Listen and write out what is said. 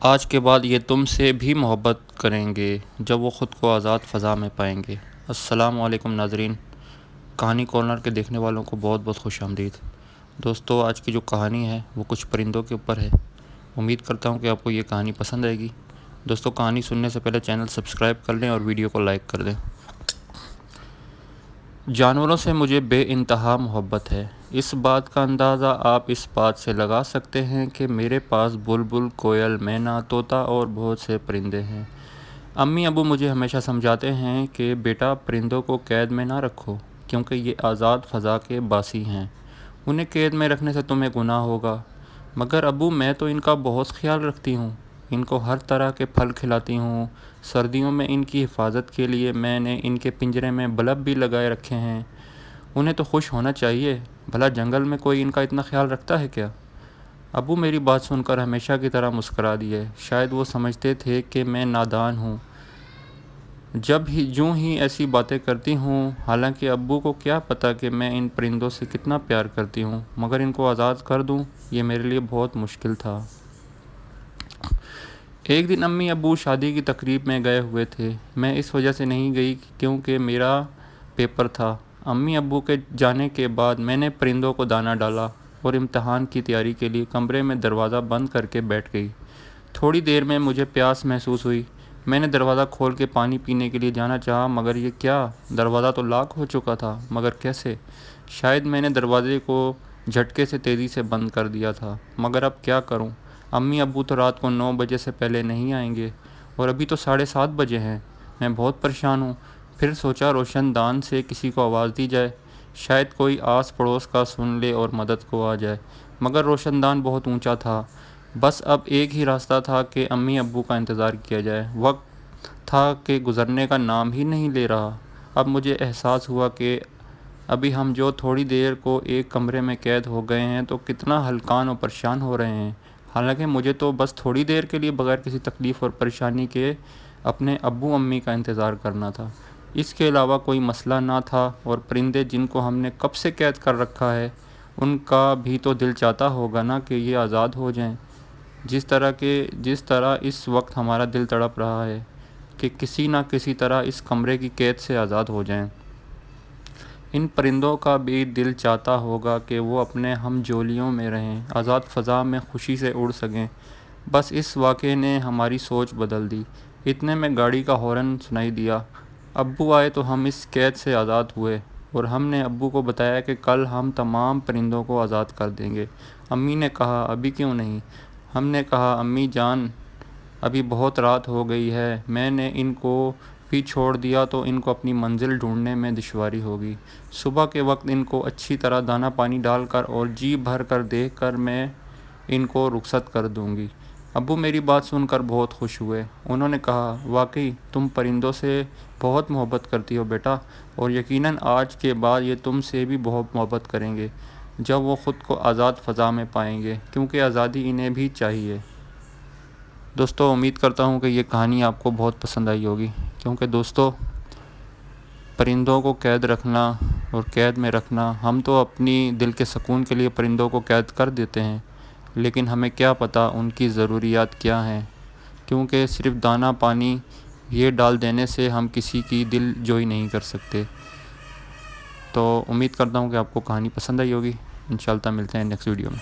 آج کے بعد یہ تم سے بھی محبت کریں گے جب وہ خود کو آزاد فضا میں پائیں گے۔ السلام علیکم ناظرین، کہانی کارنر کے دیکھنے والوں کو بہت بہت خوش آمدید۔ دوستو، آج کی جو کہانی ہے وہ کچھ پرندوں کے اوپر ہے۔ امید کرتا ہوں کہ آپ کو یہ کہانی پسند آئے گی۔ دوستو، کہانی سننے سے پہلے چینل سبسکرائب کر لیں اور ویڈیو کو لائک کر دیں۔ جانوروں سے مجھے بے انتہا محبت ہے۔ اس بات کا اندازہ آپ اس بات سے لگا سکتے ہیں کہ میرے پاس بلبل، کوئل، مینا، طوطا اور بہت سے پرندے ہیں۔ امی ابو مجھے ہمیشہ سمجھاتے ہیں کہ بیٹا، پرندوں کو قید میں نہ رکھو کیونکہ یہ آزاد فضا کے باسی ہیں۔ انہیں قید میں رکھنے سے تمہیں گناہ ہوگا۔ مگر ابو، میں تو ان کا بہت خیال رکھتی ہوں۔ ان کو ہر طرح کے پھل کھلاتی ہوں۔ سردیوں میں ان کی حفاظت کے لیے میں نے ان کے پنجرے میں بلب بھی لگائے رکھے ہیں۔ انہیں تو خوش ہونا چاہیے، بھلا جنگل میں کوئی ان کا اتنا خیال رکھتا ہے کیا؟ ابو میری بات سن کر ہمیشہ کی طرح مسکرا دیے۔ شاید وہ سمجھتے تھے کہ میں نادان ہوں جوں ہی ایسی باتیں کرتی ہوں۔ حالانکہ ابو کو کیا پتہ کہ میں ان پرندوں سے کتنا پیار کرتی ہوں، مگر ان کو آزاد کر دوں یہ میرے لیے بہت مشکل تھا۔ ایک دن امی ابو شادی کی تقریب میں گئے ہوئے تھے۔ میں اس وجہ سے نہیں گئی کیونکہ میرا پیپر تھا۔ امی ابو کے جانے کے بعد میں نے پرندوں کو دانہ ڈالا اور امتحان کی تیاری کے لیے کمرے میں دروازہ بند کر کے بیٹھ گئی۔ تھوڑی دیر میں مجھے پیاس محسوس ہوئی۔ میں نے دروازہ کھول کے پانی پینے کے لیے جانا چاہا، مگر یہ کیا! دروازہ تو لاک ہو چکا تھا، مگر کیسے؟ شاید میں نے دروازے کو جھٹکے سے تیزی سے بند کر دیا تھا، مگر اب کیا کروں؟ امی ابو تو رات کو 9 بجے سے پہلے نہیں آئیں گے اور ابھی تو 7:30 بجے ہیں۔ میں بہت پریشان ہوں۔ پھر سوچا روشن دان سے کسی کو آواز دی جائے، شاید کوئی آس پڑوس کا سن لے اور مدد کو آ جائے، مگر روشن دان بہت اونچا تھا۔ بس اب ایک ہی راستہ تھا کہ امی ابو کا انتظار کیا جائے۔ وقت تھا کہ گزرنے کا نام ہی نہیں لے رہا۔ اب مجھے احساس ہوا کہ ابھی ہم جو تھوڑی دیر کو ایک کمرے میں قید ہو گئے ہیں تو کتنا ہلکان اور پریشان ہو رہے ہیں۔ حالانکہ مجھے تو بس تھوڑی دیر کے لیے بغیر کسی تکلیف اور پریشانی کے اپنے ابو امی کا انتظار کرنا تھا۔ اس کے علاوہ کوئی مسئلہ نہ تھا، اور پرندے جن کو ہم نے کب سے قید کر رکھا ہے ان کا بھی تو دل چاہتا ہوگا نا کہ یہ آزاد ہو جائیں، جس طرح اس وقت ہمارا دل تڑپ رہا ہے کہ کسی نہ کسی طرح اس کمرے کی قید سے آزاد ہو جائیں۔ ان پرندوں کا بھی دل چاہتا ہوگا کہ وہ اپنے ہم جولیوں میں رہیں، آزاد فضا میں خوشی سے اڑ سکیں۔ بس اس واقعے نے ہماری سوچ بدل دی۔ اتنے میں گاڑی کا ہارن سنائی دیا۔ ابو آئے تو ہم اس قید سے آزاد ہوئے، اور ہم نے ابو کو بتایا کہ کل ہم تمام پرندوں کو آزاد کر دیں گے۔ امی نے کہا، ابھی کیوں نہیں؟ ہم نے کہا، امی جان، ابھی بہت رات ہو گئی ہے۔ میں نے ان کو بھی چھوڑ دیا تو ان کو اپنی منزل ڈھونڈنے میں دشواری ہوگی۔ صبح کے وقت ان کو اچھی طرح دانہ پانی ڈال کر اور جی بھر کر دیکھ کر میں ان کو رخصت کر دوں گی۔ ابو میری بات سن کر بہت خوش ہوئے۔ انہوں نے کہا، واقعی تم پرندوں سے بہت محبت کرتی ہو بیٹا، اور یقیناً آج کے بعد یہ تم سے بھی بہت محبت کریں گے جب وہ خود کو آزاد فضا میں پائیں گے، کیونکہ آزادی انہیں بھی چاہیے۔ دوستو، امید کرتا ہوں کہ یہ کہانی آپ کو بہت پسند آئی ہوگی، کیونکہ دوستو، پرندوں کو قید رکھنا اور قید میں رکھنا، ہم تو اپنی دل کے سکون کے لیے پرندوں کو قید کر دیتے ہیں، لیکن ہمیں کیا پتہ ان کی ضروریات کیا ہیں، کیونکہ صرف دانہ پانی یہ ڈال دینے سے ہم کسی کی دل جوئی نہیں کر سکتے۔ تو امید کرتا ہوں کہ آپ کو کہانی پسند آئی ہوگی۔ انشاءاللہ ملتے ہیں نیکسٹ ویڈیو میں۔